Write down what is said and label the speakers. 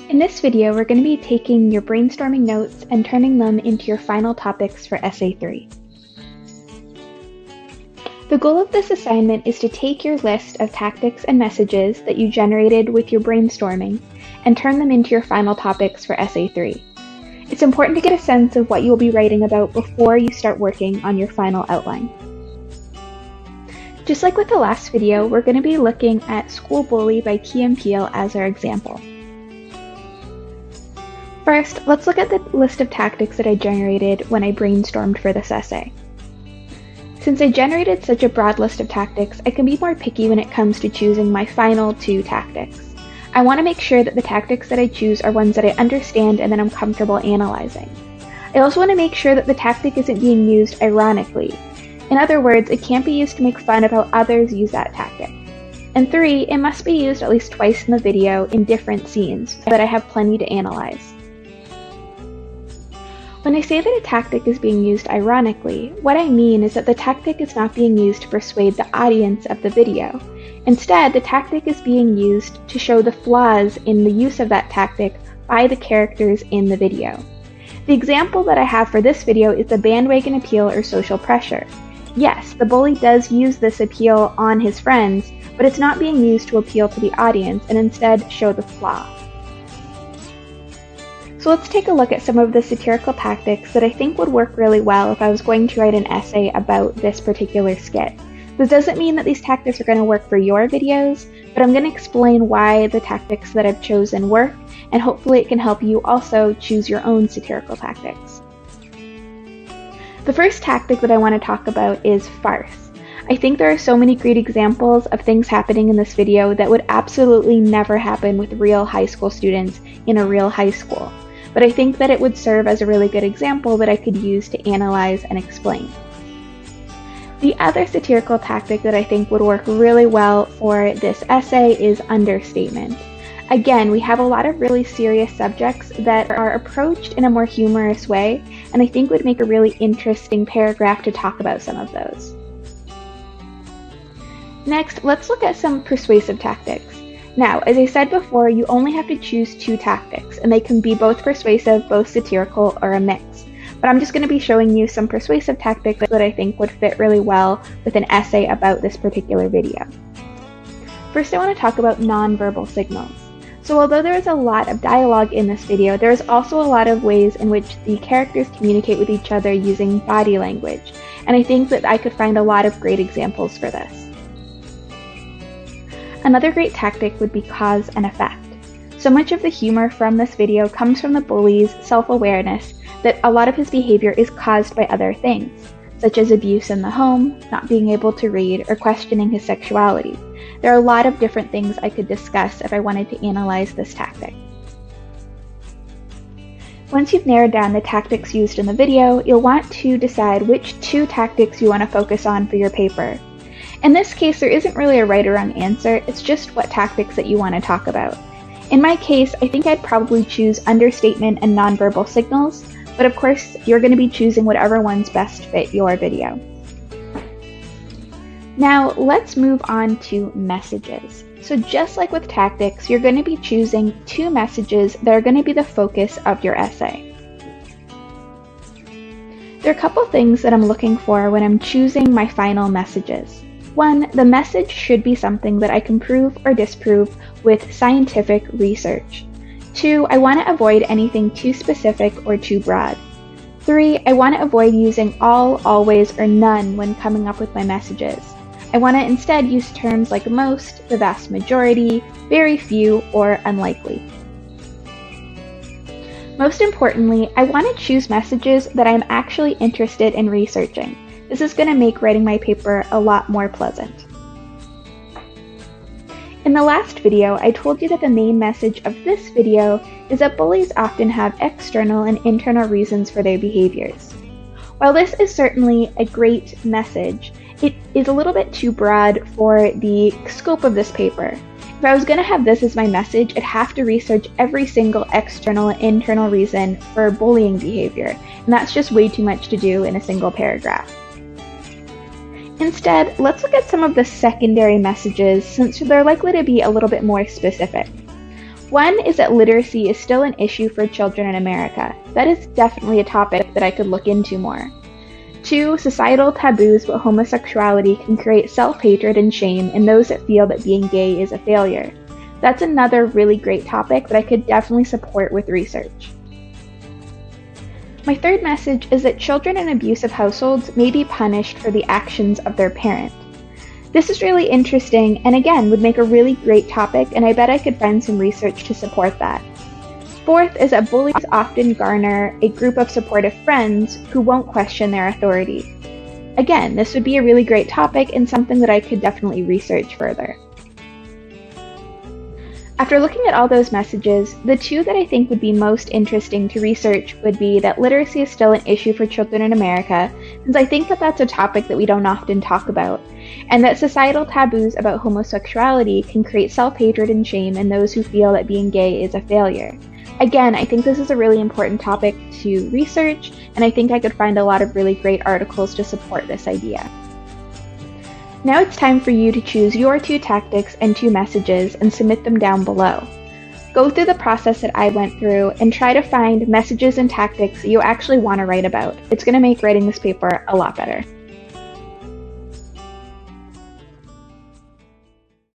Speaker 1: In this video, we're going to be taking your brainstorming notes and turning them into your final topics for Essay 3. The goal of this assignment is to take your list of tactics and messages that you generated with your brainstorming and turn them into your final topics for Essay 3. It's important to get a sense of what you will be writing about before you start working on your final outline. Just like with the last video, we're going to be looking at School Bully by Peele as our example. First, let's look at the list of tactics that I generated when I brainstormed for this essay. Since I generated such a broad list of tactics, I can be more picky when it comes to choosing my final 2 tactics. I want to make sure that the tactics that I choose are ones that I understand and that I'm comfortable analyzing. I also want to make sure that the tactic isn't being used ironically. In other words, it can't be used to make fun of how others use that tactic. And 3, it must be used at least twice in the video in different scenes so that I have plenty to analyze. When I say that a tactic is being used ironically, what I mean is that the tactic is not being used to persuade the audience of the video. Instead, the tactic is being used to show the flaws in the use of that tactic by the characters in the video. The example that I have for this video is the bandwagon appeal or social pressure. Yes, the bully does use this appeal on his friends, but it's not being used to appeal to the audience and instead show the flaw. So let's take a look at some of the satirical tactics that I think would work really well if I was going to write an essay about this particular skit. This doesn't mean that these tactics are going to work for your videos, but I'm going to explain why the tactics that I've chosen work, and hopefully it can help you also choose your own satirical tactics. The first tactic that I want to talk about is farce. I think there are so many great examples of things happening in this video that would absolutely never happen with real high school students in a real high school. But I think that it would serve as a really good example that I could use to analyze and explain. The other satirical tactic that I think would work really well for this essay is understatement. Again, we have a lot of really serious subjects that are approached in a more humorous way, and I think would make a really interesting paragraph to talk about some of those. Next, let's look at some persuasive tactics. Now, as I said before, you only have to choose 2 tactics, and they can be both persuasive, both satirical, or a mix. But I'm just going to be showing you some persuasive tactics that I think would fit really well with an essay about this particular video. First, I want to talk about nonverbal signals. So although there is a lot of dialogue in this video, there is also a lot of ways in which the characters communicate with each other using body language, and I think that I could find a lot of great examples for this. Another great tactic would be cause and effect. So much of the humor from this video comes from the bully's self-awareness that a lot of his behavior is caused by other things, such as abuse in the home, not being able to read, or questioning his sexuality. There are a lot of different things I could discuss if I wanted to analyze this tactic. Once you've narrowed down the tactics used in the video, you'll want to decide which 2 tactics you want to focus on for your paper. In this case, there isn't really a right or wrong answer, it's just what tactics that you want to talk about. In my case, I think I'd probably choose understatement and nonverbal signals, but of course, you're going to be choosing whatever ones best fit your video. Now, let's move on to messages. So just like with tactics, you're going to be choosing 2 messages that are going to be the focus of your essay. There are a couple things that I'm looking for when I'm choosing my final messages. 1, the message should be something that I can prove or disprove with scientific research. 2, I want to avoid anything too specific or too broad. 3, I want to avoid using all, always, or none when coming up with my messages. I want to instead use terms like most, the vast majority, very few, or unlikely. Most importantly, I want to choose messages that I'm actually interested in researching. This is going to make writing my paper a lot more pleasant. In the last video, I told you that the main message of this video is that bullies often have external and internal reasons for their behaviors. While this is certainly a great message, it is a little bit too broad for the scope of this paper. If I was going to have this as my message, I'd have to research every single external and internal reason for bullying behavior, and that's just way too much to do in a single paragraph. Instead, let's look at some of the secondary messages since they're likely to be a little bit more specific. One is that literacy is still an issue for children in America. That is definitely a topic that I could look into more. 2, societal taboos about homosexuality can create self-hatred and shame in those that feel that being gay is a failure. That's another really great topic that I could definitely support with research. My third message is that children in abusive households may be punished for the actions of their parent. This is really interesting and again would make a really great topic, and I bet I could find some research to support that. Fourth is that bullies often garner a group of supportive friends who won't question their authority. Again, this would be a really great topic and something that I could definitely research further. After looking at all those messages, the 2 that I think would be most interesting to research would be that literacy is still an issue for children in America, since I think that that's a topic that we don't often talk about, and that societal taboos about homosexuality can create self-hatred and shame in those who feel that being gay is a failure. Again, I think this is a really important topic to research, and I think I could find a lot of really great articles to support this idea. Now it's time for you to choose your 2 tactics and 2 messages and submit them down below. Go through the process that I went through and try to find messages and tactics that you actually want to write about. It's going to make writing this paper a lot better.